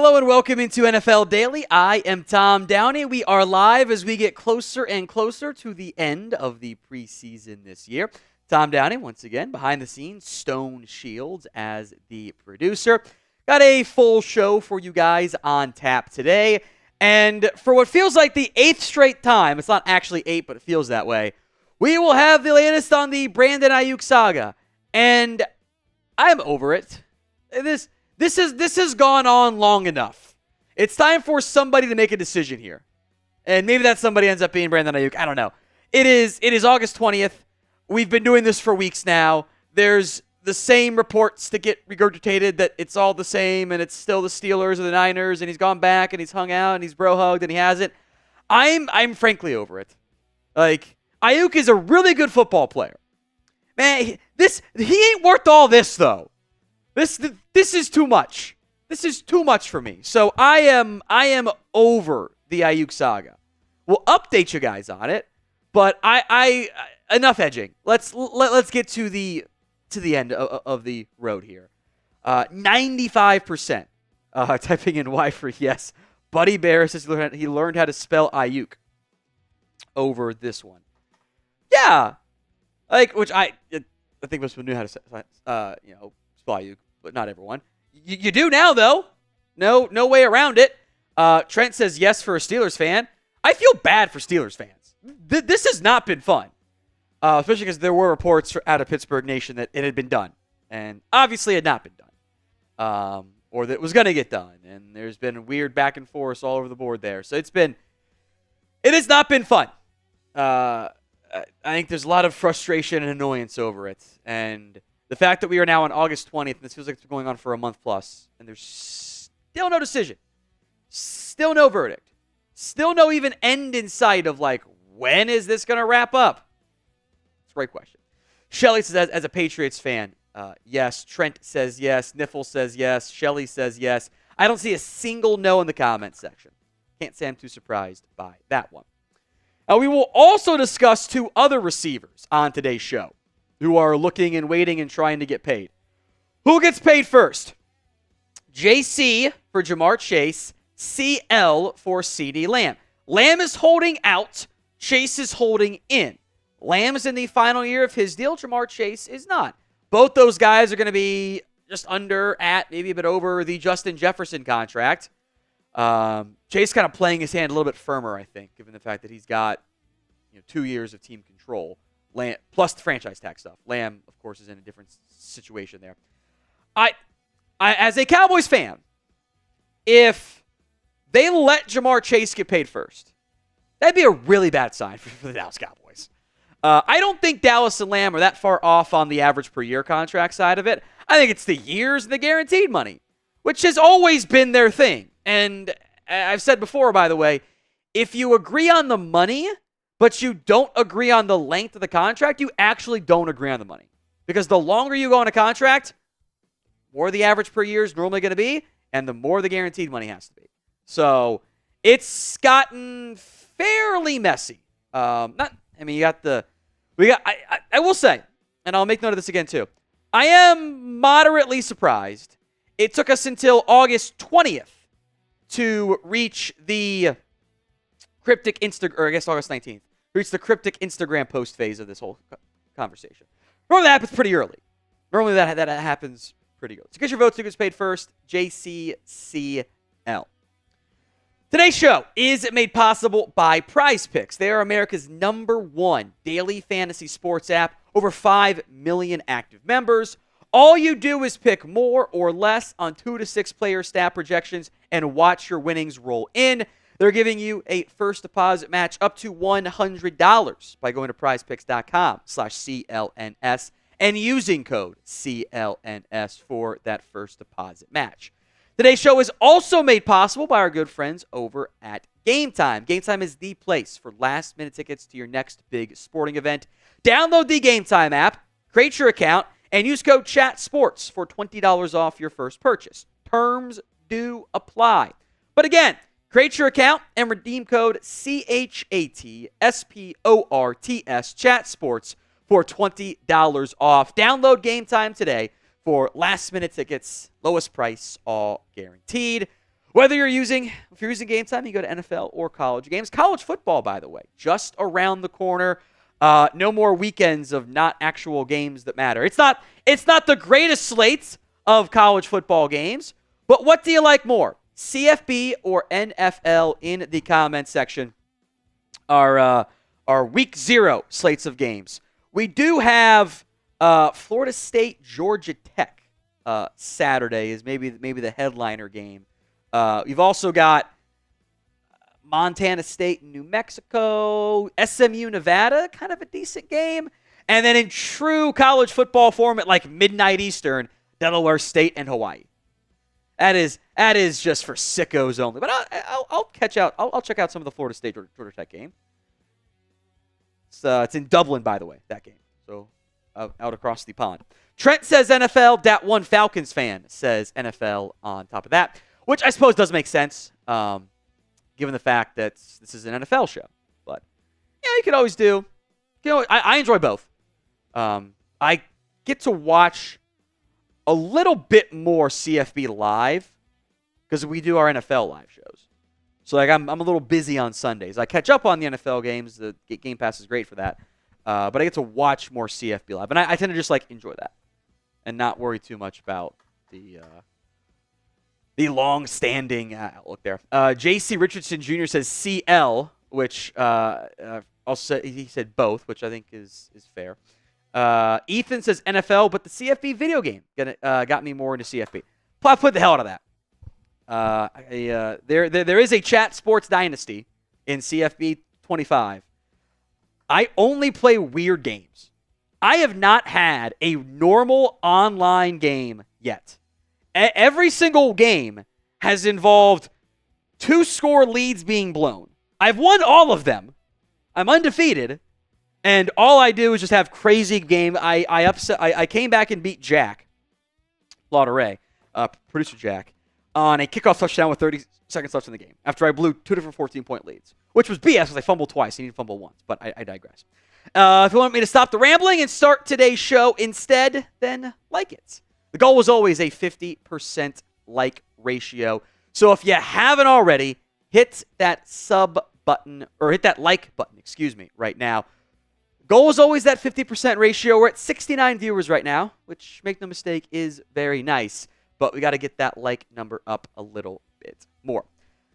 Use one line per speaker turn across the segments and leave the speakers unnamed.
Hello and welcome into NFL Daily. I am Tom Downey. We are live as we get closer and closer to the end of the preseason this year. Tom Downey, once again, behind the scenes, Stone Shields as the producer. Got a full show for you guys on tap today. And for what feels like the 8th straight time, it's not actually 8, but it feels that way, we will have the latest on the Brandon Aiyuk saga. And I'm over it. This has gone on long enough. It's time for somebody to make a decision here. And maybe that somebody ends up being Brandon Aiyuk. I don't know. It is August 20th. We've been doing this for weeks now. There's the same reports that get regurgitated that it's all the same and it's still the Steelers or the Niners and he's gone back and he's hung out and he's bro-hugged and he hasn't. I'm frankly over it. Like, Aiyuk is a really good football player. Man, he ain't worth all this, though. This is too much. This is too much for me. So I am over the Aiyuk saga. We'll update you guys on it, but I enough edging. Let's get to the end of the road here. 95% typing in Y for yes. Buddy Bear says he learned how to spell Aiyuk over this one. Yeah, like which I think most people knew how to spell Aiyuk, but not everyone. You do now though. No way around it. Trent says yes for a Steelers fan. I feel bad for Steelers fans. This has not been fun. Especially because there were reports out of Pittsburgh Nation that it had been done. And obviously it had not been done. Or that it was going to get done. And there's been weird back and forth all over the board there. So it has not been fun. I think there's a lot of frustration and annoyance over it. And the fact that we are now on August 20th, and this feels like it's been going on for a month plus, and there's still no decision. Still no verdict. Still no even end in sight of like, when is this going to wrap up? It's a great question. Shelly says, as a Patriots fan, yes. Trent says yes. Niffle says yes. Shelly says yes. I don't see a single no in the comments section. Can't say I'm too surprised by that one. We will also discuss two other receivers on today's show who are looking and waiting and trying to get paid. Who gets paid first? JC for Jamar Chase, CL for CeeDee Lamb. Lamb is holding out. Chase is holding in. Lamb is in the final year of his deal. Jamar Chase is not. Both those guys are going to be just under, at, maybe a bit over the Justin Jefferson contract. Chase kind of playing his hand a little bit firmer, I think, given the fact that he's got 2 years of team control, Lamb, plus the franchise tag stuff. Lamb, of course, is in a different situation there. I as a Cowboys fan, if they let Jamar Chase get paid first, that'd be a really bad sign for the Dallas Cowboys. I don't think Dallas and Lamb are that far off on the average per year contract side of it. I think it's the years and the guaranteed money, which has always been their thing. And I've said before, by the way, if you agree on the money, but you don't agree on the length of the contract, you actually don't agree on the money. Because the longer you go on a contract, more the average per year is normally going to be, and the more the guaranteed money has to be. So it's gotten fairly messy. I will say, and I'll make note of this again too, I am moderately surprised it took us until August 20th to reach the cryptic August 19th, reach the cryptic Instagram post phase of this whole conversation. Normally that happens pretty early. Normally that happens pretty early. So get your votes. Who gets paid first? JCCL. Today's show is made possible by Prize Picks. They are America's #1 daily fantasy sports app. Over 5 million active members. All you do is pick more or less on 2 to 6 player stat projections and watch your winnings roll in. They're giving you a first deposit match up to $100 by going to prizepicks.com/CLNS and using code CLNS for that first deposit match. Today's show is also made possible by our good friends over at Game Time. Game Time is the place for last-minute tickets to your next big sporting event. Download the Game Time app, create your account, and use code CHATSPORTS for $20 off your first purchase. Terms do apply. But again, create your account and redeem code CHATSPORTS, CHATSPORTS, for $20 off. Download Game Time today for last-minute tickets, lowest price, all guaranteed. If you're using Game Time, you go to NFL or college games. College football, by the way, just around the corner. No more weekends of not actual games that matter. It's not the greatest slates of college football games, but what do you like more, CFB or NFL? In the comment section, our week 0 slates of games. We do have Florida State, Georgia Tech Saturday is maybe the headliner game. You've also got Montana State, New Mexico, SMU, Nevada, kind of a decent game. And then in true college football form at like midnight Eastern, Delaware State and Hawaii. That is just for sickos only. But I'll check out some of the Florida State Georgia Tech game. It's in Dublin, by the way, that game. So out across the pond. Trent says NFL. Dat one Falcons fan says NFL on top of that, which I suppose does make sense, given the fact that this is an NFL show. But yeah, you could always do. I enjoy both. I get to watch a little bit more CFB live because we do our NFL live shows. So like I'm a little busy on Sundays. I catch up on the NFL games. The Game Pass is great for that. But I get to watch more CFB live, and I tend to just like enjoy that and not worry too much about the long-standing outlook there. J.C. Richardson Jr. says CL, which also he said both, which I think is fair. Ethan says NFL, but the CFB video game got me more into CFB. I played the hell out of that. There is a chat sports dynasty in CFB 25. I only play weird games. I have not had a normal online game yet. Every single game has involved 2-score leads being blown. I've won all of them. I'm undefeated. And all I do is just have crazy game. I came back and beat Jack, Lauderay, producer Jack, on a kickoff touchdown with 30 seconds left in the game after I blew 2 different 14-point leads, which was BS because I fumbled twice. He didn't fumble once, but I digress. If you want me to stop the rambling and start today's show instead, then like it. The goal was always a 50% like ratio. So if you haven't already, hit that sub button, or hit that like button, right now. Goal is always that 50% ratio. We're at 69 viewers right now, which, make no mistake, is very nice. But we got to get that like number up a little bit more.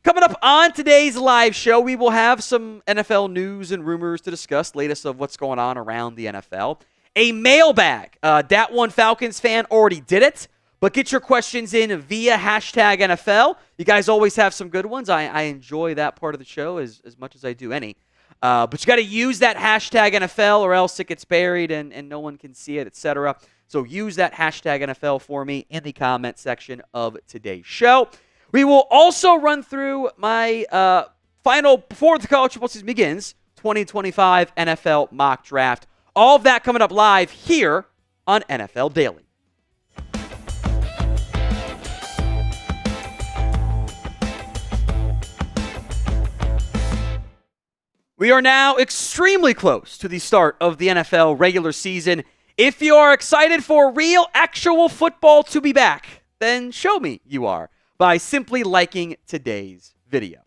Coming up on today's live show, we will have some NFL news and rumors to discuss, latest of what's going on around the NFL. A mailbag. Dat one Falcons fan already did it, but get your questions in via hashtag NFL. You guys always have some good ones. I enjoy that part of the show as much as I do any. But you got to use that hashtag NFL or else it gets buried and no one can see it, etc. So use that hashtag NFL for me in the comment section of today's show. We will also run through my final, before the college football season begins, 2025 NFL mock draft. All of that coming up live here on NFL Daily. We are now extremely close to the start of the NFL regular season. If you are excited for real, actual football to be back, then show me you are by simply liking today's video.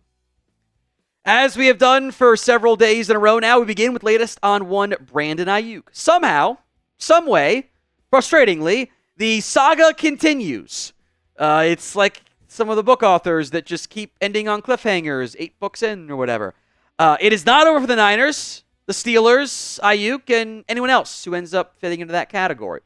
As we have done for several days in a row now, we begin with latest on one Brandon Aiyuk. Somehow, some way, frustratingly, the saga continues. It's like some of the book authors that just keep ending on cliffhangers, 8 books in or whatever. It is not over for the Niners, the Steelers, Aiyuk, and anyone else who ends up fitting into that category.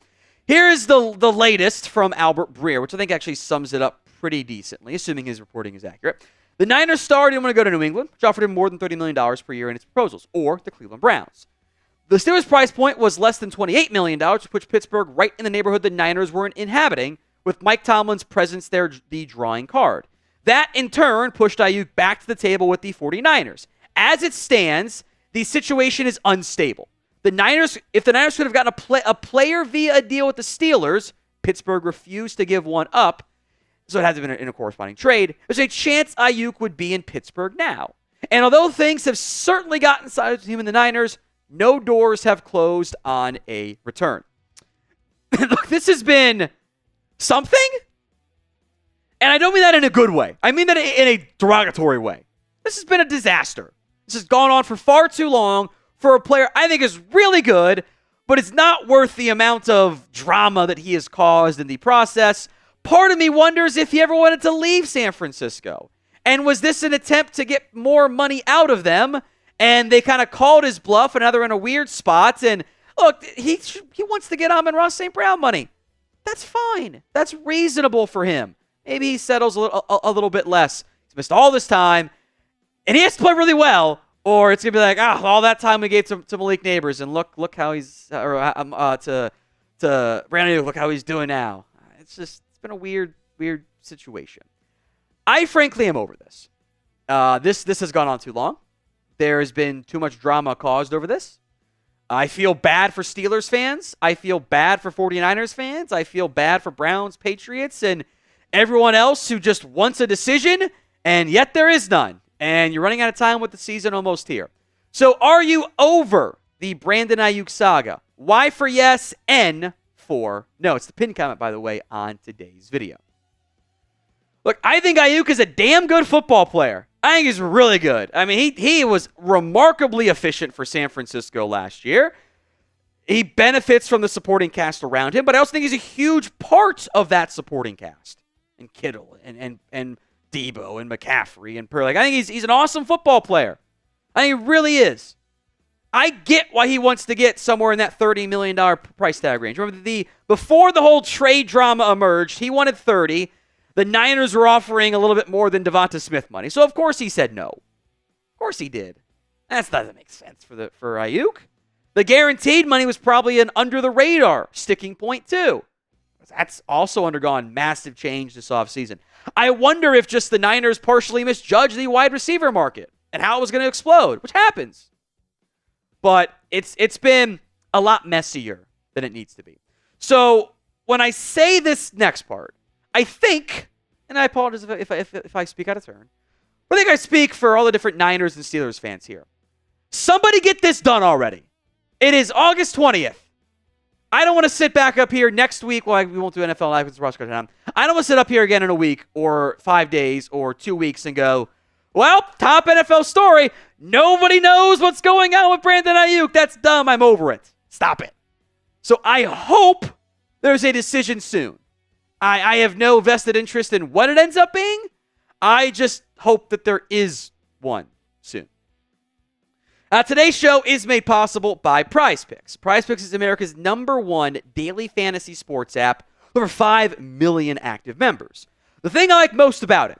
Here is the latest from Albert Breer, which I think actually sums it up pretty decently, assuming his reporting is accurate. The Niners star didn't want to go to New England, which offered him more than $30 million per year in its proposals, or the Cleveland Browns. The Steelers' price point was less than $28 million, which puts Pittsburgh right in the neighborhood the Niners were inhabiting, with Mike Tomlin's presence there the drawing card. That, in turn, pushed Aiyuk back to the table with the 49ers. As it stands, the situation is unstable. If the Niners could have gotten a player via a deal with the Steelers, Pittsburgh refused to give one up, so it hasn't been in a corresponding trade. There's a chance Aiyuk would be in Pittsburgh now. And although things have certainly gotten inside of the team and the Niners, no doors have closed on a return. Look, this has been something. And I don't mean that in a good way. I mean that in a derogatory way. This has been a disaster. This has gone on for far too long for a player I think is really good, but it's not worth the amount of drama that he has caused in the process. Part of me wonders if he ever wanted to leave San Francisco. And was this an attempt to get more money out of them? And they kind of called his bluff, and now they're in a weird spot. And look, he wants to get Amon-Ra St. Brown money. That's fine. That's reasonable for him. Maybe he settles a little bit less. He's missed all this time, and he has to play really well, or it's going to be like, all that time we gave to Malik Neighbors, and look how he's, to Brandon Aiyuk, look how he's doing now. It's been a weird situation. I frankly am over this. This has gone on too long. There has been too much drama caused over this. I feel bad for Steelers fans. I feel bad for 49ers fans. I feel bad for Browns, Patriots, and everyone else who just wants a decision, and yet there is none. And you're running out of time with the season almost here. So are you over the Brandon Aiyuk saga? Y for yes, N for no. It's the pinned comment, by the way, on today's video. Look, I think Aiyuk is a damn good football player. I think he's really good. I mean, he was remarkably efficient for San Francisco last year. He benefits from the supporting cast around him, but I also think he's a huge part of that supporting cast. And Kittle and Debo and McCaffrey and Purdy. I think he's an awesome football player. I think he really is. I get why he wants to get somewhere in that $30 million price tag range. Remember, before the whole trade drama emerged, he wanted 30. The Niners were offering a little bit more than Devonta Smith money. So, of course, he said no. Of course he did. That doesn't make sense for Aiyuk. The guaranteed money was probably an under-the-radar sticking point, too. That's also undergone massive change this offseason. I wonder if just the Niners partially misjudged the wide receiver market and how it was going to explode, which happens. But it's been a lot messier than it needs to be. So, when I say this next part, I think, and I apologize if I speak out of turn, but I think I speak for all the different Niners and Steelers fans here. Somebody get this done already. It is August 20th. I don't want to sit back up here next week. Well, we won't do NFL Live with the roster down. I don't want to sit up here again in a week or 5 days or 2 weeks and go, well, top NFL story. Nobody knows what's going on with Brandon Aiyuk. That's dumb. I'm over it. Stop it. So I hope there's a decision soon. I have no vested interest in what it ends up being. I just hope that there is one soon. Today's show is made possible by Prize Picks. Prize Picks is America's #1 daily fantasy sports app with over 5 million active members. The thing I like most about it,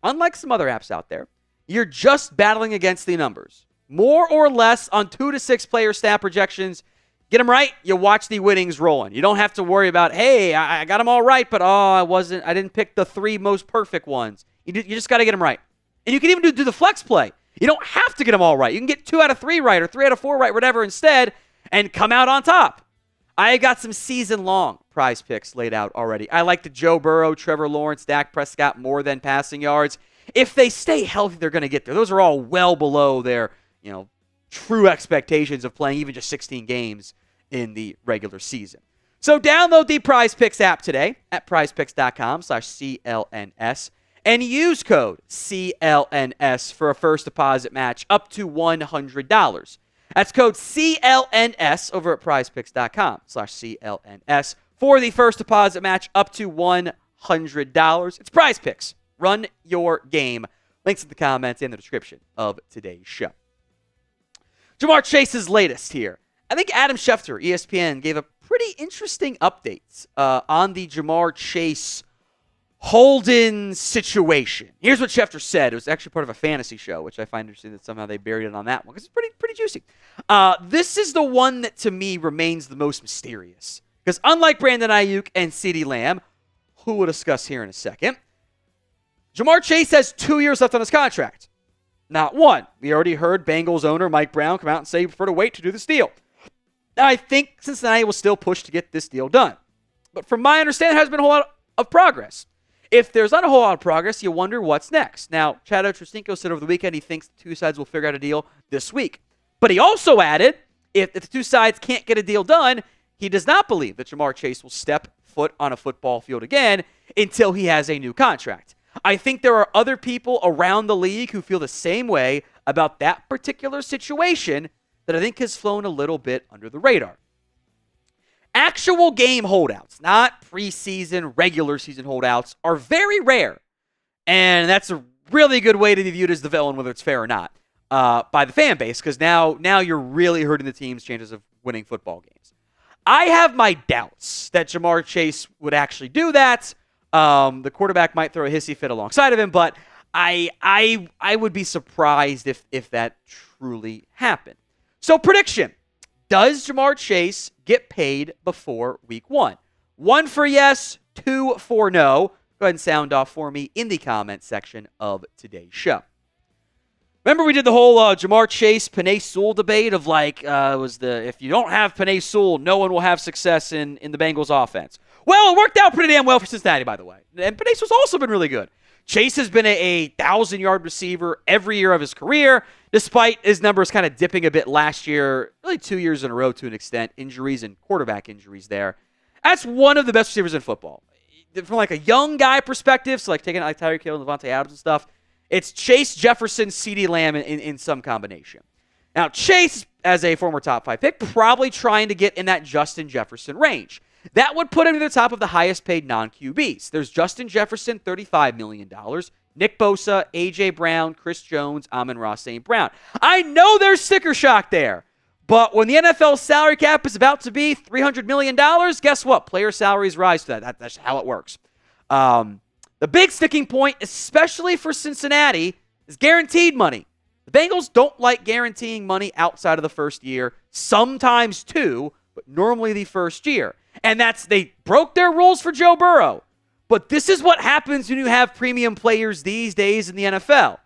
unlike some other apps out there, you're just battling against the numbers. More or less on 2 to 6 player stat projections. Get them right, you watch the winnings rolling. You don't have to worry about, hey, I got them all right, but I didn't pick the 3 most perfect ones. You just got to get them right. And you can even do the flex play. You don't have to get them all right. You can get 2 out of 3 right or 3 out of 4 right, whatever, instead, and come out on top. I got some season-long prize picks laid out already. I like the Joe Burrow, Trevor Lawrence, Dak Prescott more than passing yards. If they stay healthy, they're going to get there. Those are all well below their, true expectations of playing even just 16 games in the regular season. So download the Prize Picks app today at prizepicks.com/CLNS and use code CLNS for a first deposit match up to $100. That's code CLNS over at prizepicks.com/CLNS for the first deposit match up to $100. It's Prize Picks. Run your game. Links in the comments and the description of today's show. Ja'Marr Chase's latest here. I think Adam Schefter, ESPN, gave a pretty interesting update on the Ja'Marr Chase Holden situation. Here's what Schefter said. It was actually part of a fantasy show, which I find interesting that somehow they buried it on that one because it's pretty juicy. This is the one that, to me, remains the most mysterious. Because unlike Brandon Aiyuk and CeeDee Lamb, who we'll discuss here in a second, Ja'Marr Chase has 2 years left on his contract. Not one. We already heard Bengals owner Mike Brown come out and say he prefer to wait to do this deal. Now, I think Cincinnati will still push to get this deal done. But from my understanding, there hasn't been a whole lot of progress. If there's not a whole lot of progress, you wonder what's next. Now, Chad Ochocinco said over the weekend he thinks the 2 sides will figure out a deal this week. But he also added, if the 2 sides can't get a deal done, he does not believe that Ja'Marr Chase will step foot on a football field again until he has a new contract. I think there are other people around the league who feel the same way about that particular situation that I think has flown a little bit under the radar. Actual game holdouts, not preseason, regular season holdouts, are very rare. And that's a really good way to be viewed as the villain, whether it's fair or not, by the fan base, because now you're really hurting the team's chances of winning football games. I have my doubts that Ja'Marr Chase would actually do that. The quarterback might throw a hissy fit alongside of him, but I would be surprised if that truly happened. So prediction. Does Ja'Marr Chase get paid before week 1? 1 for yes, 2 for no. Go ahead and sound off for me in the comment section of today's show. Remember we did the whole Ja'Marr Chase, Penei Sewell debate of if you don't have Penei Sewell, no one will have success in the Bengals offense. Well, it worked out pretty damn well for Cincinnati, by the way. And Penei Sewell's also been really good. Chase has been a 1,000-yard receiver every year of his career, despite his numbers kind of dipping a bit last year, really 2 years in a row to an extent, injuries and quarterback injuries there. That's one of the best receivers in football. From like a young guy perspective, so like taking like Tyreek Hill and Levante Adams and stuff, it's Chase, Jefferson, CeeDee Lamb in some combination. Now, Chase, as a former top 5 pick, probably trying to get in that Justin Jefferson range. That would put him to the top of the highest paid non-QBs. There's Justin Jefferson, $35 million. Nick Bosa, A.J. Brown, Chris Jones, Amon-Ra St. Brown. I know there's sticker shock there, but when the NFL salary cap is about to be $300 million, guess what? Player salaries rise to that. That's how it works. The big sticking point, especially for Cincinnati, is guaranteed money. The Bengals don't like guaranteeing money outside of the first year, sometimes 2, but normally the first year. And they broke their rules for Joe Burrow. But this is what happens when you have premium players these days in the NFL.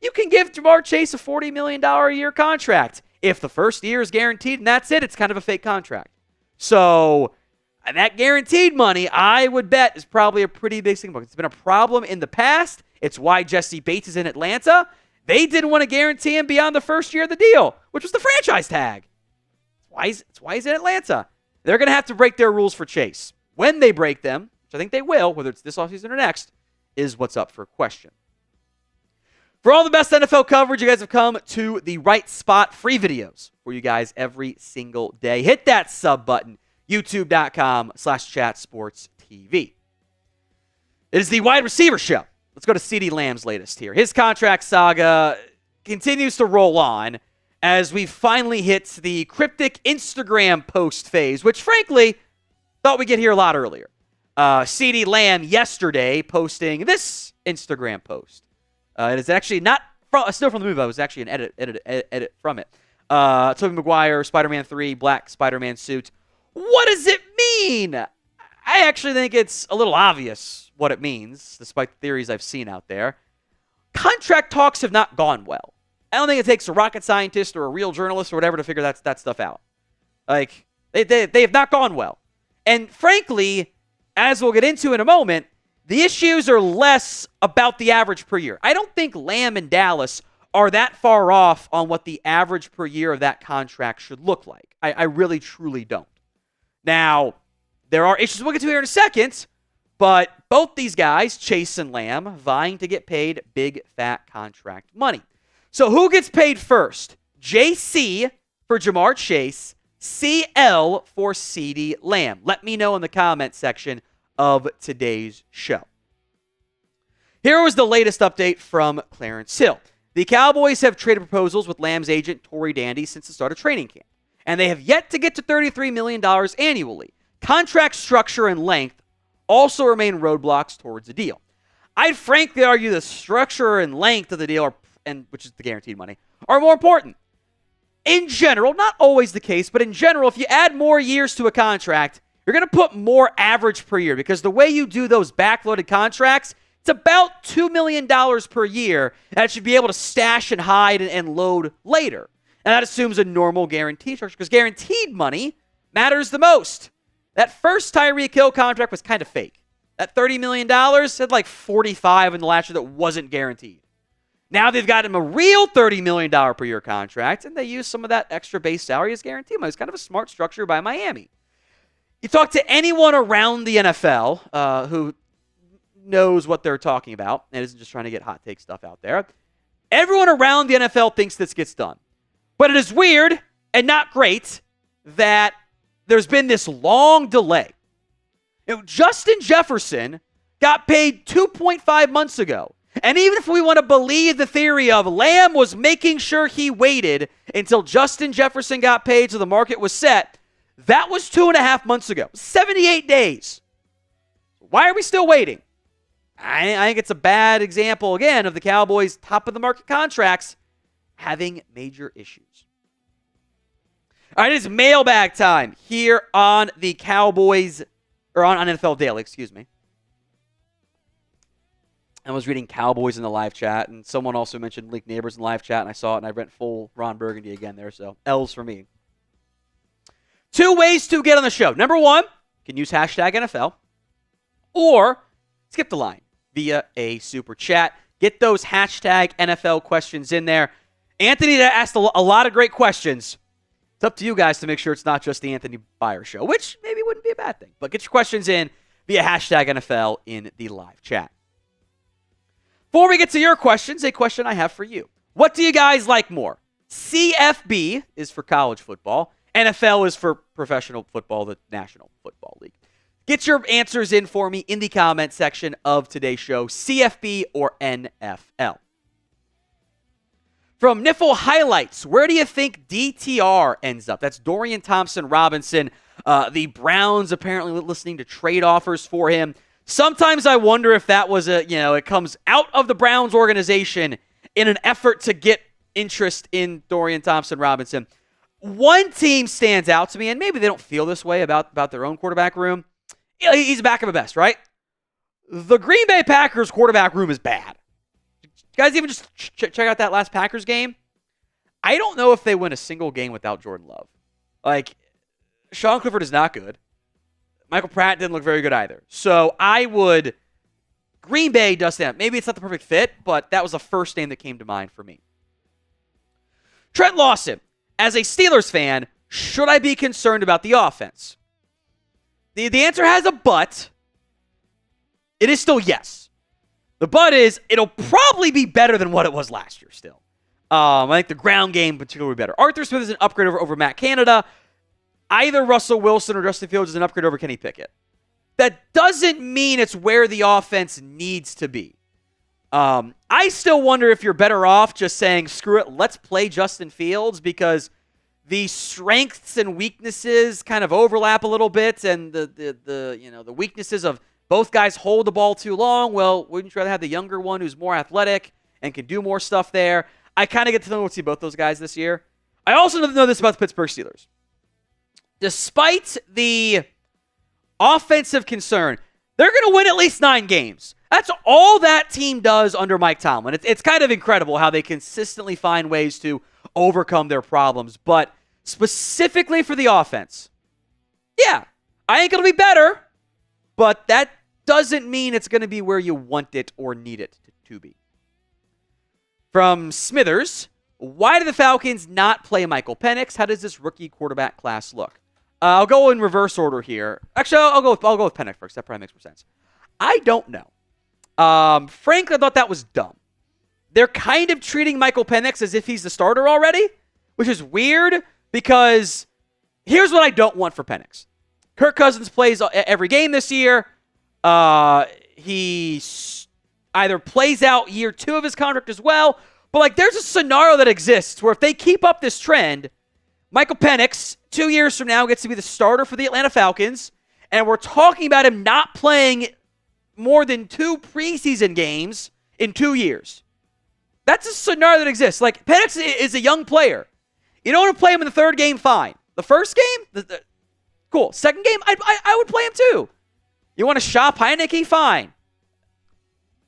You can give Ja'Marr Chase a $40 million a year contract. If the first year is guaranteed and that's it, it's kind of a fake contract. So that guaranteed money, I would bet, is probably a pretty big thing. It's been a problem in the past. It's why Jesse Bates is in Atlanta. They didn't want to guarantee him beyond the first year of the deal, which was the franchise tag. It's why he's in Atlanta. They're going to have to break their rules for Chase. When they break them, which I think they will, whether it's this offseason or next, is what's up for question. For all the best NFL coverage, you guys have come to the right spot. Free videos for you guys every single day. Hit that sub button, youtube.com/chatsportstv. It is the wide receiver show. Let's go to CeeDee Lamb's latest here. His contract saga continues to roll on as we finally hit the cryptic Instagram post phase, which frankly, thought we'd get here a lot earlier. CeeDee Lamb yesterday posting this Instagram post. It is actually not still from the movie, but it was actually an edit from it. Tobey Maguire, Spider-Man 3, black Spider-Man suit. What does it mean? I actually think it's a little obvious what it means, despite the theories I've seen out there. Contract talks have not gone well. I don't think it takes a rocket scientist or a real journalist or whatever to figure that stuff out. Like, they have not gone well. And frankly, as we'll get into in a moment, the issues are less about the average per year. I don't think Lamb and Dallas are that far off on what the average per year of that contract should look like. I really, truly don't. Now, there are issues we'll get to here in a second, but both these guys, Chase and Lamb, vying to get paid big, fat contract money. So who gets paid first? JC for Ja'Marr Chase, CL for CeeDee Lamb. Let me know in the comment section of today's show. Here was the latest update from Clarence Hill. The Cowboys have traded proposals with Lamb's agent, Tory Dandy, since the start of training camp, and they have yet to get to $33 million annually. Contract structure and length also remain roadblocks towards the deal. I'd frankly argue the structure and length of the deal, which is the guaranteed money, are more important. In general, not always the case, but in general, if you add more years to a contract, you're going to put more average per year because the way you do those backloaded contracts, it's about $2 million per year that should be able to stash and hide and load later. And that assumes a normal guarantee structure because guaranteed money matters the most. That first Tyreek Hill contract was kind of fake. That $30 million had like 45 in the last year that wasn't guaranteed. Now they've got him a real $30 million per year contract, and they use some of that extra base salary as guaranteed money. It's kind of a smart structure by Miami. You talk to anyone around the NFL who knows what they're talking about and isn't just trying to get hot take stuff out there. Everyone around the NFL thinks this gets done. But it is weird and not great that there's been this long delay. Justin Jefferson got paid 2.5 months ago. And even if we want to believe the theory of Lamb was making sure he waited until Justin Jefferson got paid so the market was set, that was 2.5 months ago. 78 days. Why are we still waiting? I think it's a bad example, again, of the Cowboys' top-of-the-market contracts having major issues. All right, it is mailbag time here on the Cowboys, or on NFL Daily, excuse me. I was reading Cowboys in the live chat, and someone also mentioned Link Neighbors in the live chat, and I saw it, and I went full Ron Burgundy again there, so L's for me. 2 ways to get on the show. Number 1, you can use hashtag NFL, or skip the line via a super chat. Get those hashtag NFL questions in there. Anthony asked a lot of great questions. It's up to you guys to make sure it's not just the Anthony Beyer show, which maybe wouldn't be a bad thing. But get your questions in via hashtag NFL in the live chat. Before we get to your questions, a question I have for you. What do you guys like more? CFB is for college football. NFL is for professional football, the National Football League. Get your answers in for me in the comment section of today's show, CFB or NFL. From Niffle Highlights, where do you think DTR ends up? That's Dorian Thompson-Robinson. The Browns apparently listening to trade offers for him. Sometimes I wonder if that was it comes out of the Browns organization in an effort to get interest in Dorian Thompson-Robinson. One team stands out to me, and maybe they don't feel this way about their own quarterback room. He's back of the best, right? The Green Bay Packers quarterback room is bad. You guys even just check out that last Packers game? I don't know if they win a single game without Jordan Love. Like, Sean Clifford is not good. Michael Pratt didn't look very good either. So Green Bay does stand. Maybe it's not the perfect fit, but that was the first name that came to mind for me. Trent Lawson, as a Steelers fan, should I be concerned about the offense? The answer has a but. It is still yes. The but is it'll probably be better than what it was last year still. I think the ground game particularly better. Arthur Smith is an upgrade over Matt Canada. Either Russell Wilson or Justin Fields is an upgrade over Kenny Pickett. That doesn't mean it's where the offense needs to be. I still wonder if you're better off just saying, screw it, let's play Justin Fields, because the strengths and weaknesses kind of overlap a little bit, and the weaknesses of both guys hold the ball too long. Well, wouldn't you rather have the younger one who's more athletic and can do more stuff there? I kind of get to know see both those guys this year. I also know this about the Pittsburgh Steelers. Despite the offensive concern, they're going to win at least 9 games. That's all that team does under Mike Tomlin. It's kind of incredible how they consistently find ways to overcome their problems. But specifically for the offense, yeah, I think it'll be better, but that doesn't mean it's going to be where you want it or need it to be. From Smithers, why do the Falcons not play Michael Penix? How does this rookie quarterback class look? I'll go in reverse order here. Actually, I'll go with Penix first. That probably makes more sense. I don't know. Frankly, I thought that was dumb. They're kind of treating Michael Penix as if he's the starter already, which is weird because here's what I don't want for Penix. Kirk Cousins plays every game this year. He either plays out year 2 of his contract as well, but there's a scenario that exists where if they keep up this trend, Michael Penix, 2 years from now, gets to be the starter for the Atlanta Falcons, and we're talking about him not playing more than 2 preseason games in 2 years. That's a scenario that exists. Penix is a young player. You don't want to play him in the 3rd game, fine. The 1st game, cool. 2nd game, I would play him too. You want to shop Heineke, fine.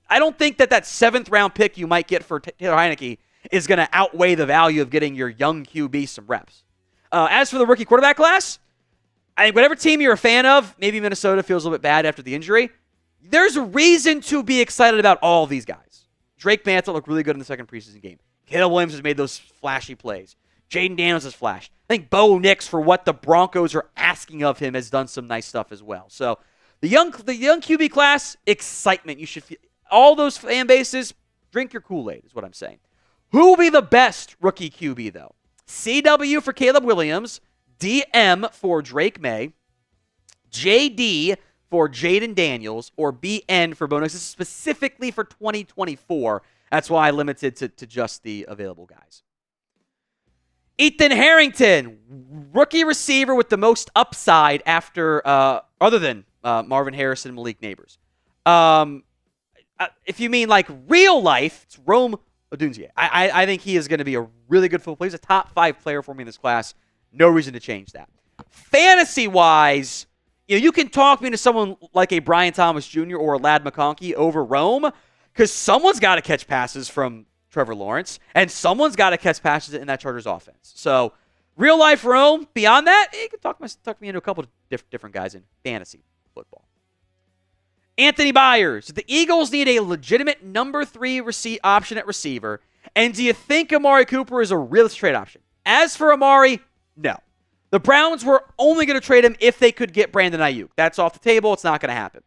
I don't think that 7th round pick you might get for Taylor Heineke is going to outweigh the value of getting your young QB some reps. As for the rookie quarterback class, I think whatever team you're a fan of, maybe Minnesota feels a little bit bad after the injury, there's a reason to be excited about all these guys. Drake Mantle looked really good in the 2nd preseason game. Caleb Williams has made those flashy plays. Jaden Daniels has flashed. I think Bo Nix, for what the Broncos are asking of him, has done some nice stuff as well. So The young QB class, excitement. You should feel all those fan bases. Drink your Kool-Aid is what I'm saying. Who will be the best rookie QB though? CW for Caleb Williams, DM for Drake May, JD for Jaden Daniels, or BN for Bonus. This is specifically for 2024. That's why I limited to just the available guys. Ethan Harrington, rookie receiver with the most upside after, other than Marvin Harrison and Malik Neighbors. If you mean like real life, it's Rome Odunze. I think he is going to be a really good football player. He's a top 5 player for me in this class. No reason to change that. Fantasy-wise, you can talk me into someone like a Brian Thomas Jr. or a Ladd McConkey over Rome, because someone's got to catch passes from Trevor Lawrence, and someone's got to catch passes in that Chargers offense. So, real-life Rome, beyond that, you can talk me into a couple of different guys in fantasy football. Anthony Byers. The Eagles need a legitimate number 3 option at receiver, and do you think Amari Cooper is a real trade option? As for Amari, no. The Browns were only going to trade him if they could get Brandon Aiyuk. That's off the table. It's not going to happen.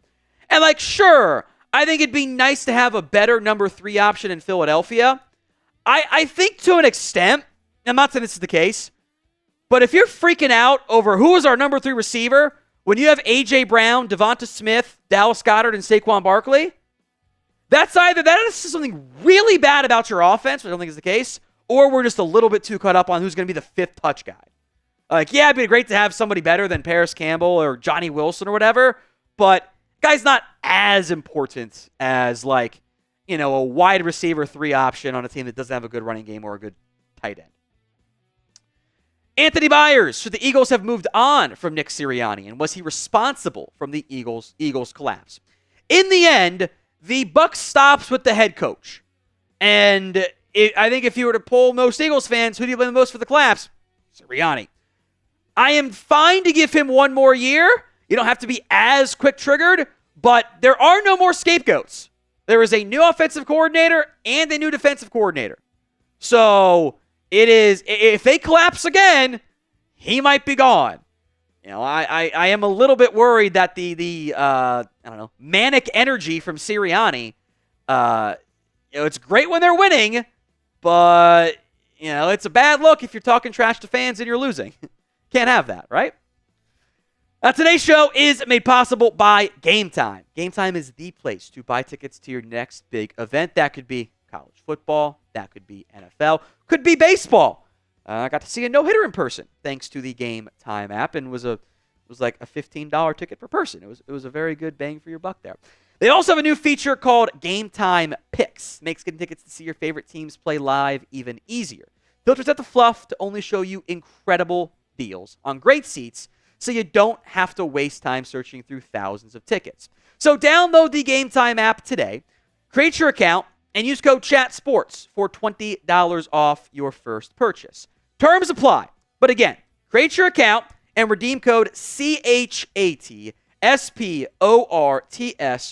And sure, I think it'd be nice to have a better number 3 option in Philadelphia. I think to an extent, I'm not saying this is the case, but if you're freaking out over who is our number 3 receiver, when you have A.J. Brown, Devonta Smith, Dallas Goedert, and Saquon Barkley, that's either that is something really bad about your offense, which I don't think is the case, or we're just a little bit too caught up on who's going to be the 5th touch guy. Yeah, it'd be great to have somebody better than Paris Campbell or Johnny Wilson or whatever, but guy's not as important as, a wide receiver 3 option on a team that doesn't have a good running game or a good tight end. Anthony Byers. Should the Eagles have moved on from Nick Sirianni, and was he responsible from the Eagles' collapse? In the end, the buck stops with the head coach. And I think if you were to poll most Eagles fans, who do you blame the most for the collapse? Sirianni. I am fine to give him one more year. You don't have to be as quick-triggered, but there are no more scapegoats. There is a new offensive coordinator and a new defensive coordinator. So it is, if they collapse again, he might be gone. I am a little bit worried that the manic energy from Sirianni, it's great when they're winning, but, it's a bad look if you're talking trash to fans and you're losing. Can't have that, right? Today's show is made possible by Game Time. Game Time is the place to buy tickets to your next big event. That could be college football. That could be NFL. Could be baseball. I got to see a no-hitter in person thanks to the Game Time app, and was like a $15 ticket per person. It was a very good bang for your buck there. They also have a new feature called Game Time Picks. Makes getting tickets to see your favorite teams play live even easier. Filters out the fluff to only show you incredible deals on great seats, so you don't have to waste time searching through thousands of tickets. So download the Game Time app today, create your account, and use code CHATSPORTS for $20 off your first purchase. Terms apply. But again, create your account and redeem code CHATSPORTS,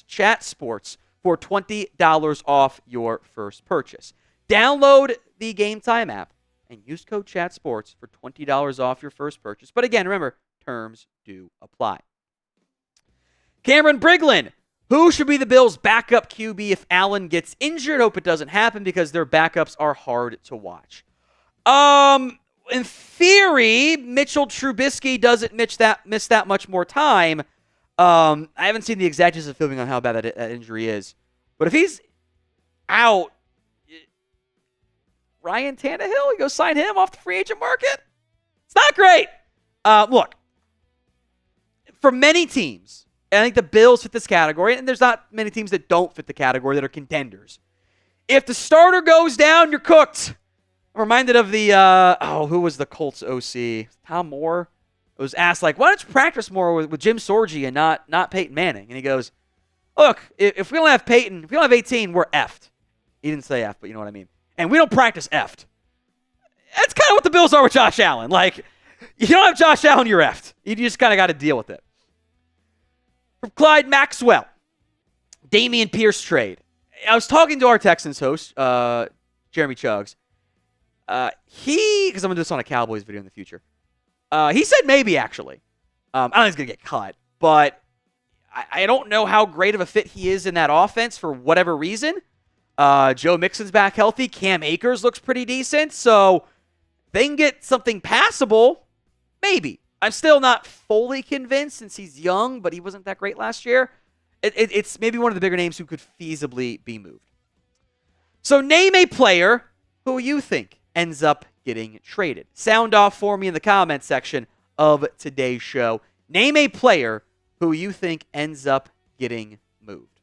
CHATSPORTS, for $20 off your first purchase. Download the Game Time app and use code CHATSPORTS for $20 off your first purchase. But again, remember, terms do apply. Cameron Briglin. Who should be the Bills' backup QB if Allen gets injured? Hope it doesn't happen because their backups are hard to watch. In theory, Mitchell Trubisky doesn't miss that much more time. I haven't seen the exact of filming on how bad that injury is. But if he's out, Ryan Tannehill, you go sign him off the free agent market? It's not great. Look, for many teams, I think the Bills fit this category, and there's not many teams that don't fit the category that are contenders. If the starter goes down, you're cooked. I'm reminded of the, who was the Colts OC? Tom Moore? It was asked, why don't you practice more with Jim Sorgi and not Peyton Manning? And he goes, look, if we don't have Peyton, if we don't have 18, we're effed. He didn't say F, but you know what I mean. And we don't practice effed. That's kind of what the Bills are with Josh Allen. You don't have Josh Allen, you're effed. You just kind of got to deal with it. From Clyde Maxwell, Damian Pierce trade. I was talking to our Texans host, Jeremy Chuggs. Because I'm going to do this on a Cowboys video in the future. He said maybe, actually. I don't think he's going to get cut, but I don't know how great of a fit he is in that offense for whatever reason. Joe Mixon's back healthy. Cam Akers looks pretty decent. So they can get something passable, maybe. I'm still not fully convinced since he's young, but he wasn't that great last year. It's maybe one of the bigger names who could feasibly be moved. So name a player who you think ends up getting traded. Sound off for me in the comments section of today's show. Name a player who you think ends up getting moved.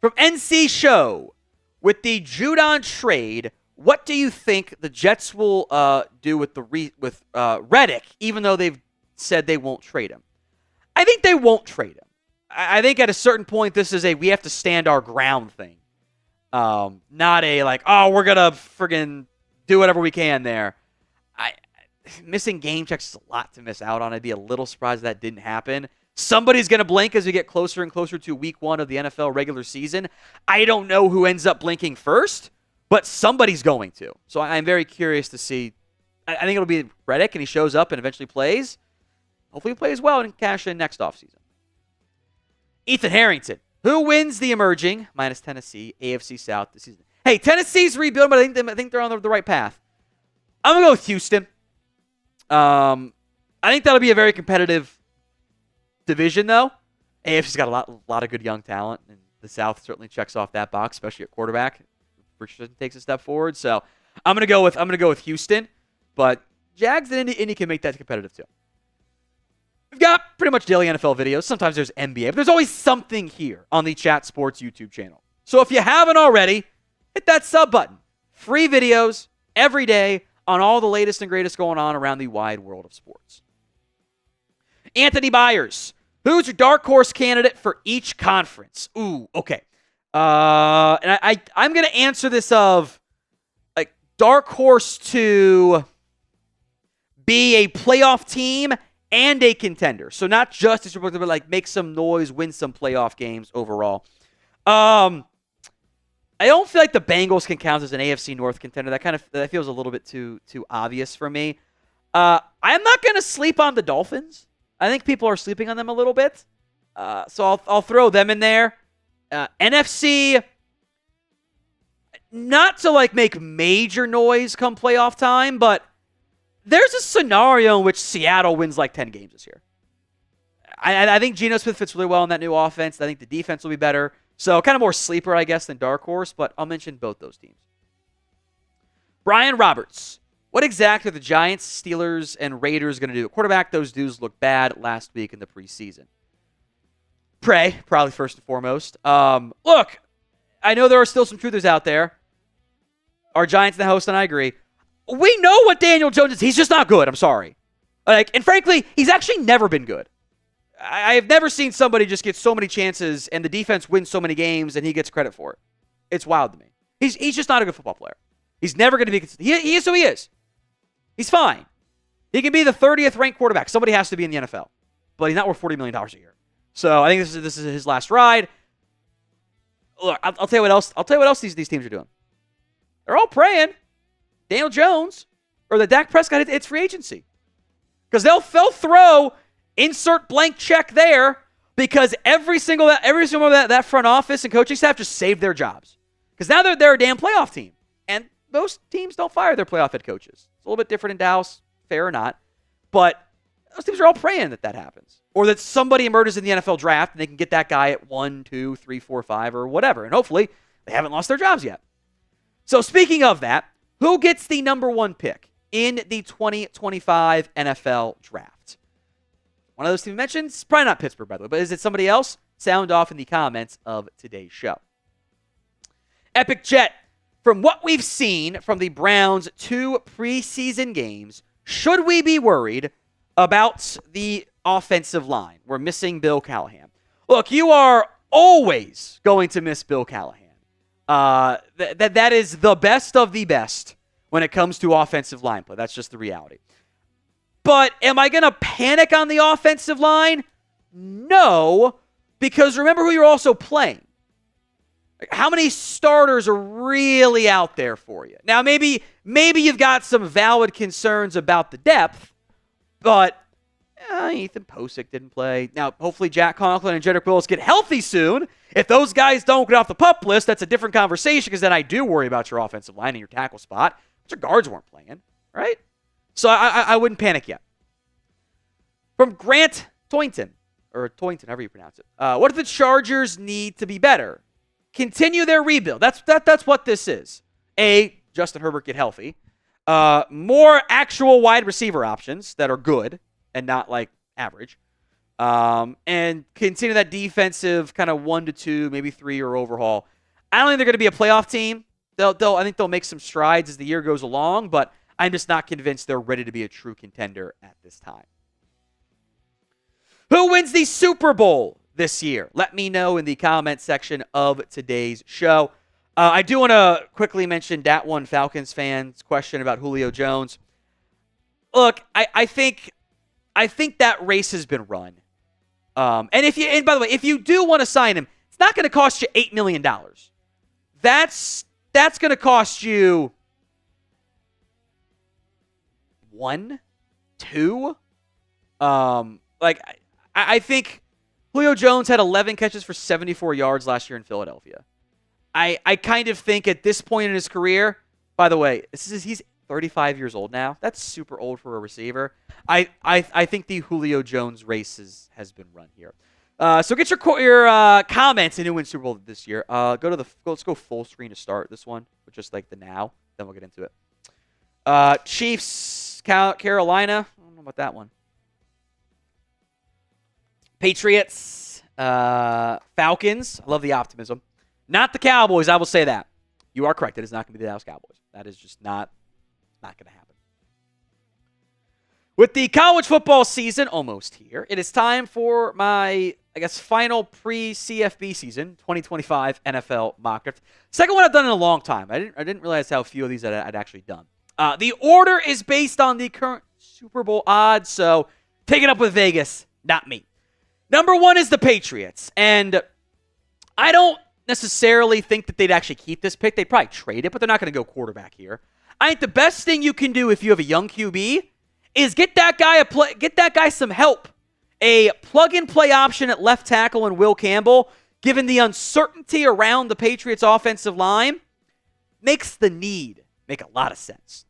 From NC Show, with the Judon trade, what do you think the Jets will do with Reddick, even though they've said they won't trade him? I think they won't trade him. I think at a certain point, this is we have to stand our ground thing. Not a we're going to friggin' do whatever we can there. Missing game checks is a lot to miss out on. I'd be a little surprised if that didn't happen. Somebody's going to blink as we get closer and closer to week 1 of the NFL regular season. I don't know who ends up blinking first, but somebody's going to. So I'm very curious to see. I think it'll be Reddick, and he shows up and eventually plays. Hopefully he plays well and cash in next offseason. Ethan Harrington. Who wins the emerging, minus Tennessee, AFC South this season? Hey, Tennessee's rebuilding, but I think they're on the right path. I'm going to go with Houston. I think that'll be a very competitive division, though. AFC's got a lot of good young talent, and the South certainly checks off that box, especially at quarterback. Richardson takes a step forward, so I'm going to go with Houston, but Jags and Indy can make that competitive too. We've got pretty much daily NFL videos. Sometimes there's NBA, but there's always something here on the Chat Sports YouTube channel. So if you haven't already, hit that sub button. Free videos every day on all the latest and greatest going on around the wide world of sports. Anthony Byers, who's your dark horse candidate for each conference? Ooh, okay. And I'm going to answer this of dark horse to be a playoff team and a contender. So not just but make some noise, win some playoff games overall. I don't feel like the Bengals can count as an AFC North contender. That feels a little bit too obvious for me. I'm not going to sleep on the Dolphins. I think people are sleeping on them a little bit. So I'll throw them in there. NFC, not to make major noise come playoff time, but there's a scenario in which Seattle wins 10 games this year. I think Geno Smith fits really well in that new offense. I think the defense will be better. So kind of more sleeper, I guess, than dark horse, but I'll mention both those teams. Brian Roberts. What exactly are the Giants, Steelers, and Raiders going to do? At quarterback, those dudes look bad last week in the preseason. Pray, probably first and foremost. Look, I know there are still some truthers out there. Our Giants and the host, and I agree. We know what Daniel Jones is. He's just not good. I'm sorry. And frankly, he's actually never been good. I have never seen somebody just get so many chances and the defense wins so many games and he gets credit for it. It's wild to me. He's just not a good football player. He's never going to be consistent. He is who he is. He's fine. He can be the 30th ranked quarterback. Somebody has to be in the NFL. But he's not worth $40 million a year. So I think this is his last ride. Look, I'll tell you what else. I'll tell you what else these teams are doing. They're all praying Daniel Jones or the Dak Prescott it's free agency. Because they'll throw insert blank check there because every single that front office and coaching staff just saved their jobs. Because now they're a damn playoff team. And most teams don't fire their playoff head coaches. It's a little bit different in Dallas, fair or not. But those teams are all praying that happens. Or that somebody emerges in the NFL draft and they can get that guy at 1, 2, 3, 4, 5, or whatever. And hopefully they haven't lost their jobs yet. So speaking of that, who gets the number 1 pick in the 2025 NFL draft? One of those teams mentioned, it's probably not Pittsburgh, by the way, but is it somebody else? Sound off in the comments of today's show. Epic Jet. From what we've seen from the Browns' 2 preseason games, should we be worried about the offensive line? We're missing Bill Callahan. Look, you are always going to miss Bill Callahan. That is the best of the best when it comes to offensive line play. That's just the reality. But am I going to panic on the offensive line? No, because remember who you're also playing. How many starters are really out there for you? Now, maybe you've got some valid concerns about the depth, but Ethan Posick didn't play. Now, hopefully Jack Conklin and Jedrick Wills get healthy soon. If those guys don't get off the PUP list, that's a different conversation, because then I do worry about your offensive line and your tackle spot. But your guards weren't playing, right? So I wouldn't panic yet. From Grant Toynton, or Toynton, however you pronounce it. What if the Chargers need to be better? Continue their rebuild. That's what this is. Justin Herbert get healthy. More actual wide receiver options that are good and not like average. And continue that defensive kind of 1 to 2, maybe 3-year overhaul. I don't think they're going to be a playoff team. I think they'll make some strides as the year goes along, but I'm just not convinced they're ready to be a true contender at this time. Who wins the Super Bowl this year? Let me know in the comment section of today's show. I do want to quickly mention that one Falcons fans' question about Julio Jones. Look, I think that race has been run. And by the way, if you do want to sign him, it's not going to cost you $8 million. That's going to cost you 1, 2. I think Julio Jones had 11 catches for 74 yards last year in Philadelphia. I kind of think at this point in his career, by the way, he's 35 years old now. That's super old for a receiver. I think the Julio Jones race has been run here. So get your comments in who wins Super Bowl this year. Let's go full screen to start this one with just like the now. Then we'll get into it. Chiefs, Carolina. I don't know about that one. Patriots, Falcons. I love the optimism. Not the Cowboys, I will say that. You are correct. It is not going to be the Dallas Cowboys. That is just not going to happen. With the college football season almost here, it is time for my, final pre-CFB season, 2025 NFL mock draft. Second one I've done in a long time. I didn't realize how few of these I'd actually done. The order is based on the current Super Bowl odds, so take it up with Vegas, not me. Number 1 is the Patriots, and I don't necessarily think that they'd actually keep this pick. They'd probably trade it, but they're not going to go quarterback here. I think the best thing you can do if you have a young QB is get that guy some help. A plug-and-play option at left tackle in Will Campbell, given the uncertainty around the Patriots' offensive line, makes the need make a lot of sense.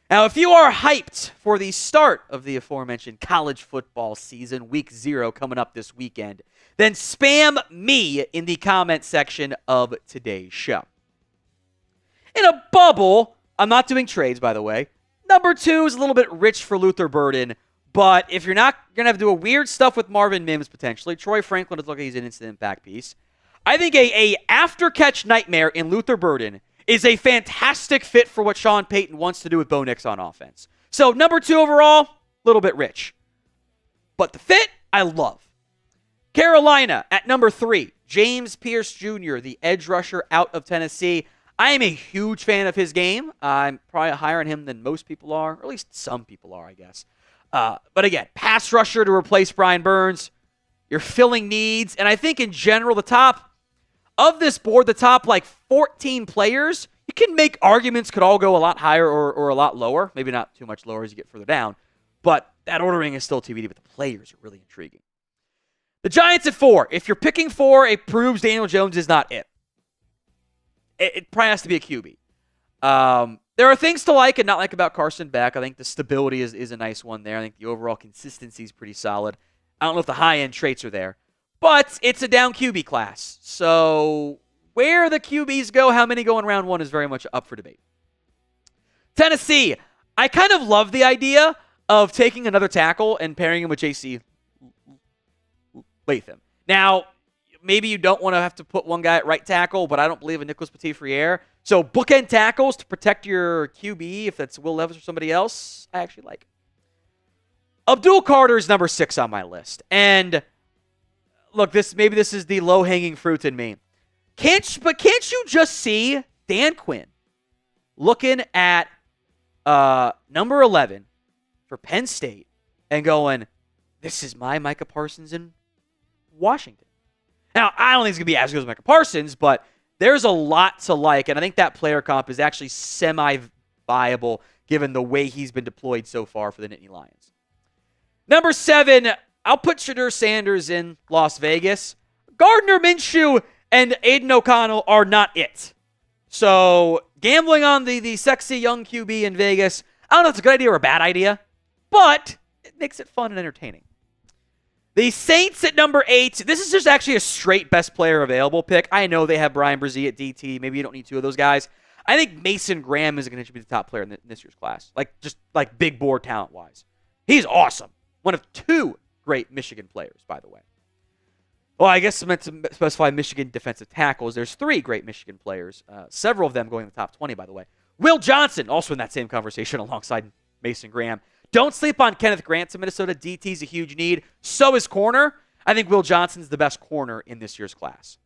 Now, if you are hyped for the start of the aforementioned college football season, week 0 coming up this weekend, then spam me in the comment section of today's show. In a bubble, I'm not doing trades, by the way. Number 2 is a little bit rich for Luther Burden, but if you're not going to have to do a weird stuff with Marvin Mims, potentially, Troy Franklin is looking like he's an instant impact piece. I think a after-catch nightmare in Luther Burden is a fantastic fit for what Sean Payton wants to do with Bo Nix on offense. So, number 2 overall, a little bit rich. But the fit, I love. Carolina at number 3, James Pierce Jr., the edge rusher out of Tennessee. I am a huge fan of his game. I'm probably higher on him than most people are, or at least some people are, I guess. But again, pass rusher to replace Brian Burns. You're filling needs. And I think in general, the top of this board, the top 14 players, you can make arguments could all go a lot higher or a lot lower. Maybe not too much lower as you get further down. But that ordering is still TBD, but the players are really intriguing. The Giants at 4. If you're picking 4, it proves Daniel Jones is not it. It probably has to be a QB. There are things to like and not like about Carson Beck. I think the stability is a nice one there. I think the overall consistency is pretty solid. I don't know if the high-end traits are there. But it's a down QB class. So where the QBs go, how many go in round 1 is very much up for debate. Tennessee. I kind of love the idea of taking another tackle and pairing him with J.C. Latham. Now, maybe you don't want to have to put one guy at right tackle, but I don't believe in Nicholas Petit-Frere. So bookend tackles to protect your QB, if that's Will Levis or somebody else, I actually like. Abdul Carter is number 6 on my list. And look, maybe this is the low-hanging fruit in me. Can't you just see Dan Quinn looking at number 11 for Penn State and going, this is my Micah Parsons in Washington. Now, I don't think it's going to be as good as Micah Parsons, but there's a lot to like, and I think that player comp is actually semi-viable given the way he's been deployed so far for the Nittany Lions. Number 7, I'll put Shadur Sanders in Las Vegas. Gardner Minshew and Aiden O'Connell are not it. So gambling on the sexy young QB in Vegas, I don't know if it's a good idea or a bad idea, but it makes it fun and entertaining. The Saints at number 8. This is just actually a straight best player available pick. I know they have Brian Brzee at DT. Maybe you don't need 2 of those guys. I think Mason Graham is going to be the top player in this year's class. Just big board talent-wise. He's awesome. One of 2 great Michigan players, by the way. Well, I guess I meant to specify Michigan defensive tackles. There's 3 great Michigan players. Several of them going in the top 20, by the way. Will Johnson, also in that same conversation alongside Mason Graham. Don't sleep on Kenneth Grant to Minnesota. DT's a huge need. So is corner. I think Will Johnson's the best corner in this year's class.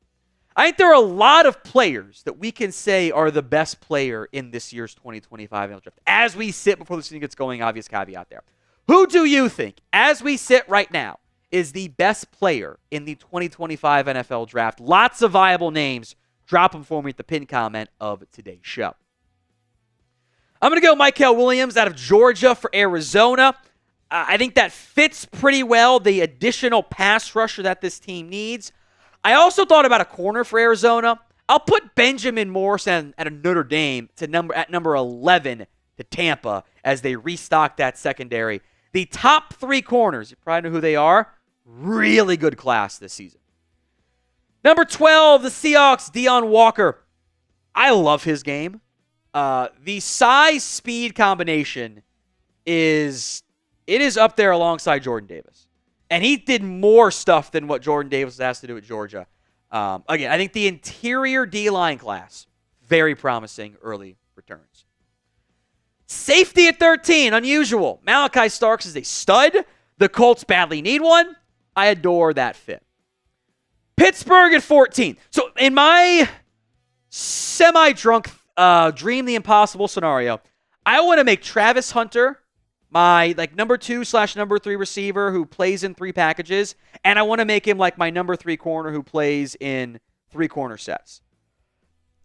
I think there are a lot of players that we can say are the best player in this year's 2025 NFL draft. As we sit before the season gets going, obvious caveat there. Who do you think, as we sit right now, is the best player in the 2025 NFL draft? Lots of viable names. Drop them for me at the pinned comment of today's show. I'm going to go Mykel Williams out of Georgia for Arizona. I think that fits pretty well the additional pass rusher that this team needs. I also thought about a corner for Arizona. I'll put Benjamin Morrison at a Notre Dame at number 11 to Tampa as they restock that secondary. The top 3 corners, you probably know who they are. Really good class this season. Number 12, the Seahawks, Deion Walker. I love his game. The size-speed combination is up there alongside Jordan Davis. And he did more stuff than what Jordan Davis was asked to do at Georgia. Again, I think the interior D-line class, very promising early returns. Safety at 13, unusual. Malachi Starks is a stud. The Colts badly need one. I adore that fit. Pittsburgh at 14. So in my semi-drunk dream the impossible scenario, I want to make Travis Hunter my number 2/number 3 receiver who plays in 3 packages, and I want to make him my number 3 corner who plays in 3 corner sets.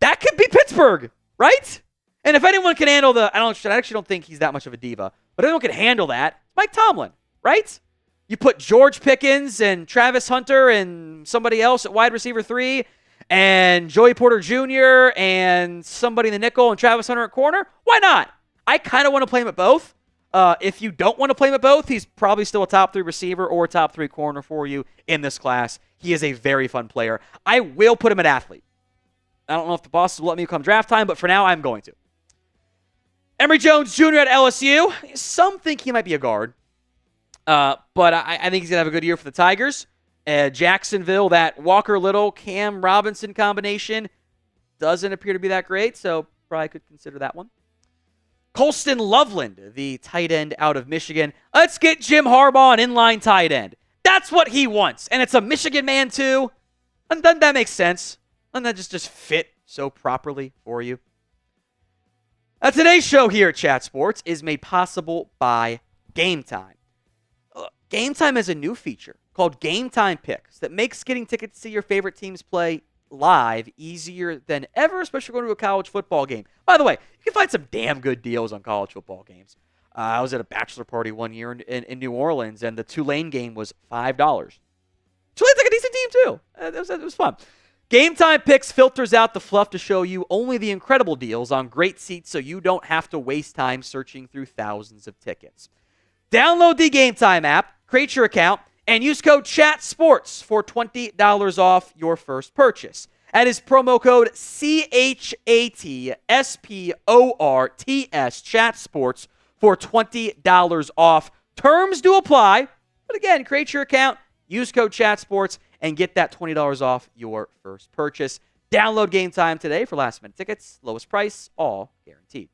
That could be Pittsburgh, right? And if anyone can handle I actually don't think he's that much of a diva, but anyone can handle that, Mike Tomlin, right? You put George Pickens and Travis Hunter and somebody else at wide receiver 3, and Joey Porter Jr. and somebody in the nickel and Travis Hunter at corner. Why not? I kind of want to play him at both. If you don't want to play him at both, he's probably still a top 3 receiver or a top 3 corner for you in this class. He is a very fun player. I will put him at athlete. I don't know if the bosses will let me come draft time, but for now, I'm going to. Emory Jones Jr. at LSU. Some think he might be a guard, but I think he's going to have a good year for the Tigers. Jacksonville, that Walker Little, Cam Robinson combination doesn't appear to be that great, so probably could consider that one. Colston Loveland, the tight end out of Michigan. Let's get Jim Harbaugh an inline tight end. That's what he wants, and it's a Michigan man too. And then that makes sense. And that just fit so properly for you. Today's show here at Chat Sports is made possible by Game Time. Game Time has a new feature called Game Time Picks that makes getting tickets to see your favorite teams play live easier than ever, especially going to a college football game. By the way, you can find some damn good deals on college football games. I was at a bachelor party one year in New Orleans, and the Tulane game was $5. Tulane's a decent team, too. It was fun. Game Time Picks filters out the fluff to show you only the incredible deals on great seats so you don't have to waste time searching through thousands of tickets. Download the Game Time app, create your account, and use code CHATSPORTS for $20 off your first purchase. That is promo code CHATSPORTS, CHATSPORTS, for $20 off. Terms do apply, but again, create your account, use code CHATSPORTS, and get that $20 off your first purchase. Download Game Time today for last-minute tickets. Lowest price, all guaranteed.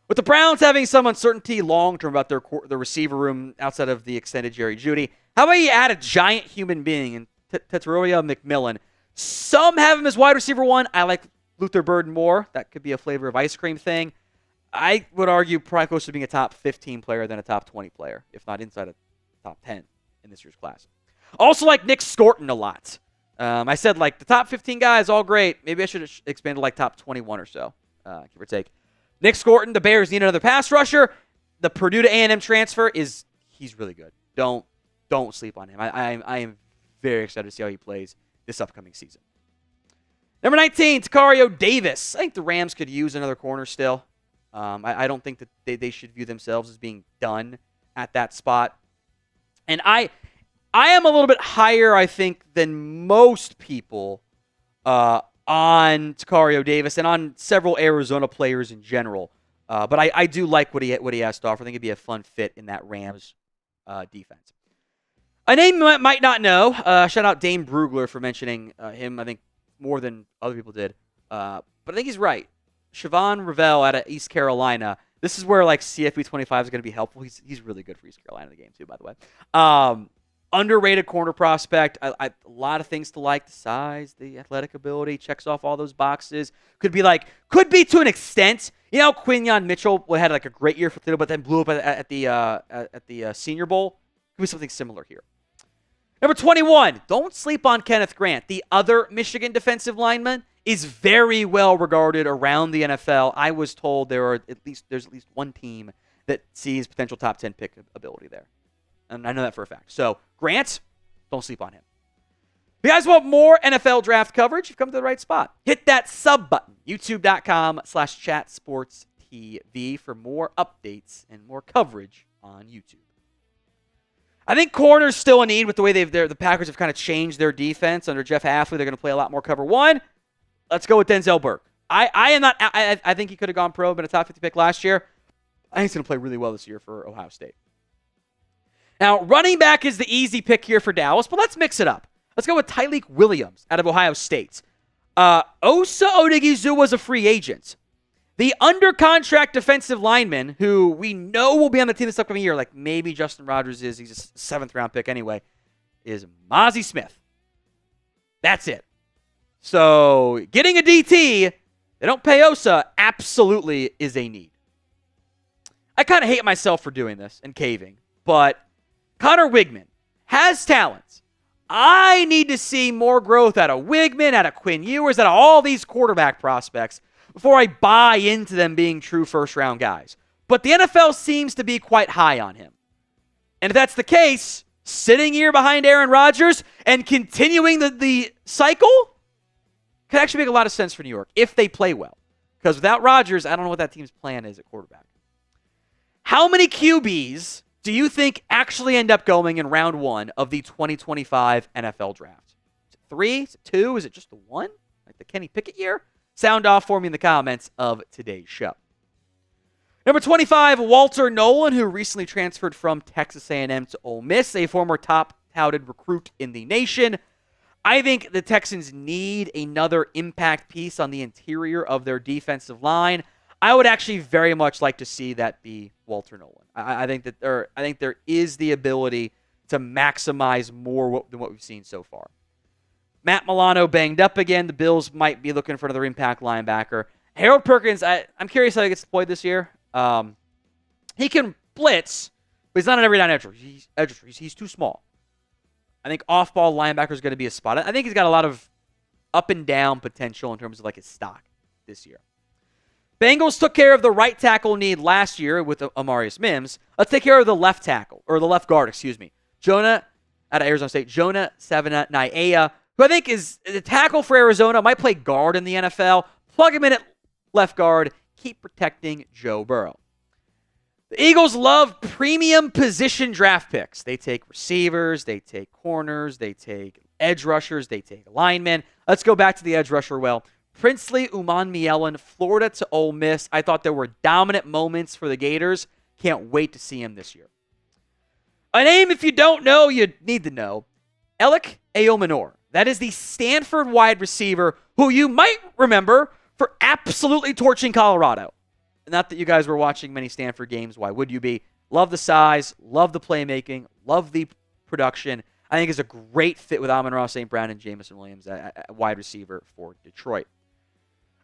With the Browns having some uncertainty long-term about their receiver room outside of the extended Jerry Jeudy, how about you add a giant human being in Tetairoa McMillan? Some have him as wide receiver 1. I like Luther Burden more. That could be a flavor of ice cream thing. I would argue probably close to being a top 15 player than a top 20 player, if not inside a top 10 in this year's class. Also like Nick Scorton a lot. I said the top 15 guys, all great. Maybe I should have expanded top 21 or so, give or take. Nick Scorton, the Bears need another pass rusher. The Purdue to A&M transfer is he's really good. Don't sleep on him. I am very excited to see how he plays this upcoming season. Number 19, Tacario Davis. I think the Rams could use another corner still. I don't think that they should view themselves as being done at that spot. And I am a little bit higher, I think, than most people on Tacario Davis and on several Arizona players in general. But I do like what he has to offer. I think it'd be a fun fit in that Rams defense. A name you might not know. Shout out Dane Brugler for mentioning him, I think, more than other people did. But I think he's right. Siobhan Revell out of East Carolina. This is where like CFB 25 is going to be helpful. He's really good for East Carolina in the game too, by the way. Underrated corner prospect. A lot of things to like. The size, the athletic ability, checks off all those boxes. Could be to an extent. You know, Quinyon Mitchell had like a great year for Toledo, but then blew up at the Senior Bowl. Could be something similar here. Number 21, don't sleep on Kenneth Grant. The other Michigan defensive lineman is very well regarded around the NFL. I was told there's at least one team that sees potential top 10 pick ability there. And I know that for a fact. So, Grant, don't sleep on him. If you guys want more NFL draft coverage, you've come to the right spot. Hit that sub button, youtube.com/chatsportstv for more updates and more coverage on YouTube. I think corner's still a need with the way the Packers have kind of changed their defense under Jeff Hafley. They're going to play a lot more cover one. Let's go with Denzel Burke. I think he could have gone pro, been a top 50 pick last year. I think he's going to play really well this year for Ohio State. Now, running back is the easy pick here for Dallas, but let's mix it up. Let's go with Tyleik Williams out of Ohio State. Osa Odighizuwa was a free agent. The under-contract defensive lineman, who we know will be on the team this upcoming year, like maybe Justin Rogers is, he's a 7th-round pick anyway, is Mazi Smith. That's it. So, getting a DT, they don't pay Osa, absolutely is a need. I kind of hate myself for doing this and caving, but Connor Wigman has talent. I need to see more growth out of Wigman, out of Quinn Ewers, out of all these quarterback prospects before I buy into them being true first-round guys. But the NFL seems to be quite high on him. And if that's the case, sitting here behind Aaron Rodgers and continuing the cycle could actually make a lot of sense for New York if they play well. Because without Rodgers, I don't know what that team's plan is at quarterback. How many QBs do you think actually end up going in round 1 of the 2025 NFL draft? Is it 3? Is it 2? Is it just the 1? Like the Kenny Pickett year? Sound off for me in the comments of today's show. Number 25, Walter Nolan, who recently transferred from Texas A&M to Ole Miss, a former top-touted recruit in the nation. I think the Texans need another impact piece on the interior of their defensive line. I would actually very much like to see that be Walter Nolan. I think there is the ability to maximize more than what we've seen so far. Matt Milano banged up again. The Bills might be looking for another impact linebacker. Harold Perkins, I'm curious how he gets deployed this year. He can blitz, but he's not an every down edge rusher. He's too small. I think off-ball linebacker is going to be a spot. I think he's got a lot of up and down potential in terms of like his stock this year. Bengals took care of the right tackle need last year with Amarius Mims. Let's take care of the left tackle, or the left guard, Jonah, out of Arizona State, Jonah Savana-Naea, who I think is the tackle for Arizona, might play guard in the NFL. Plug him in at left guard. Keep protecting Joe Burrow. The Eagles love premium position draft picks. They take receivers, they take corners, they take edge rushers, they take linemen. Let's go back to the edge rusher Princely Umanmielen, Florida to Ole Miss. I thought there were dominant moments for the Gators. Can't wait to see him this year. A name, if you don't know, you need to know. Alec Ayomanor. That is the Stanford wide receiver who you might remember for absolutely torching Colorado. Not that you guys were watching many Stanford games. Why would you be? Love the size, love the playmaking, love the production. I think it's a great fit with Amon-Ra St. Brown and Jameson Williams at wide receiver for Detroit.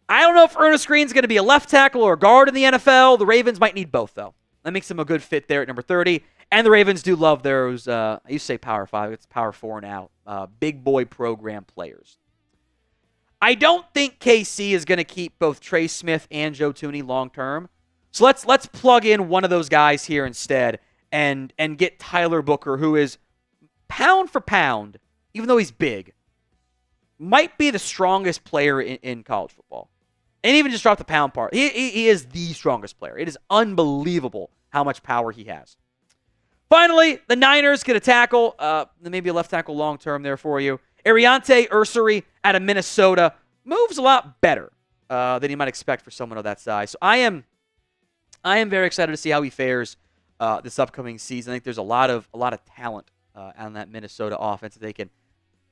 I don't know if Ernest Green's going to be a left tackle or a guard in the NFL. The Ravens might need both, though. That makes him a good fit there at number 30. And the Ravens do love those, I used to say Power 5. It's Power 4 now. Big boy program players. I don't think KC is going to keep both Trey Smith and Joe Thuney long term. So let's plug in one of those guys here instead. and get Tyler Booker, who is pound for pound, even though he's big, might be the strongest player in college football. And even just drop the pound part. He is the strongest player. It is unbelievable how much power he has. Finally, the Niners get a tackle, maybe a left tackle long term there for you. Ariante Ursary out of Minnesota moves a lot better than you might expect for someone of that size. So I am very excited to see how he fares this upcoming season. I think there's a lot of talent on that Minnesota offense that they can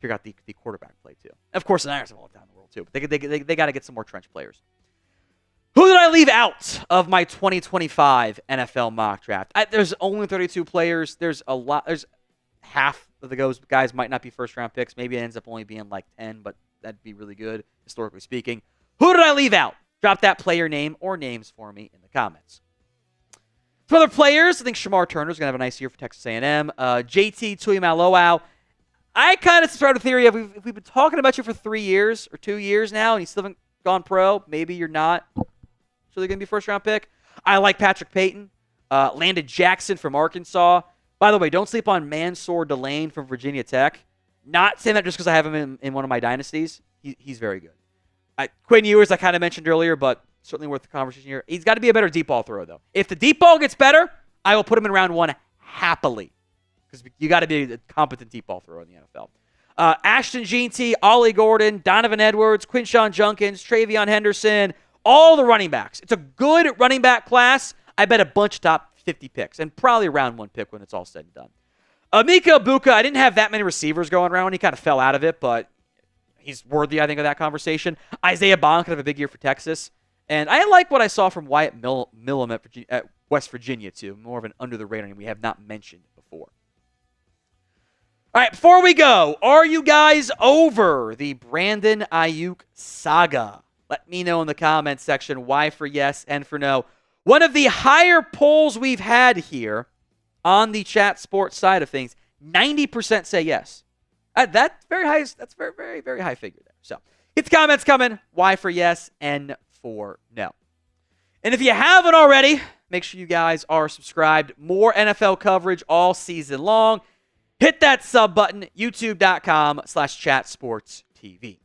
figure out the quarterback play too. Of course, the Niners have all the talent in the world too, but they got to get some more trench players. Who did I leave out of my 2025 NFL mock draft? There's only 32 players. There's a lot. There's half of the guys might not be first-round picks. Maybe it ends up only being like 10, but that'd be really good, historically speaking. Who did I leave out? Drop that player name or names for me in the comments. For other players, I think Shamar Turner's going to have a nice year for Texas A&M. JT Tuimoloau. I kind of started a theory of if we've been talking about you for 3 years or 2 years now and you still haven't gone pro, maybe you're not really going to be a first-round pick. I like Patrick Payton. Landon Jackson from Arkansas. By the way, don't sleep on Mansour Delane from Virginia Tech. Not saying that just because I have him in one of my dynasties. He's very good. Quinn Ewers, I kind of mentioned earlier, but certainly worth the conversation here. He's got to be a better deep ball thrower, though. If the deep ball gets better, I will put him in round 1 happily because you got to be a competent deep ball thrower in the NFL. Ashton Jeanty, Ollie Gordon, Donovan Edwards, Quinshawn Junkins, Travion Henderson, all the running backs. It's a good running back class. I bet a bunch of top 50 picks and probably a round 1 pick when it's all said and done. Mika Ibuka, I didn't have that many receivers going around. He kind of fell out of it, but he's worthy, I think, of that conversation. Isaiah Bond could have a big year for Texas. And I like what I saw from Wyatt Millam at West Virginia, too. More of an under-the-radar name we have not mentioned before. All right, before we go, are you guys over the Brandon Aiyuk saga? Let me know in the comments section why for yes and for no. One of the higher polls we've had here on the chat sports side of things, 90% say yes. That's very high. That's very, very, very high figure there. So get the comments coming. Why for yes and for no. And if you haven't already, make sure you guys are subscribed. More NFL coverage all season long. Hit that sub button, youtube.com/chatsportstv.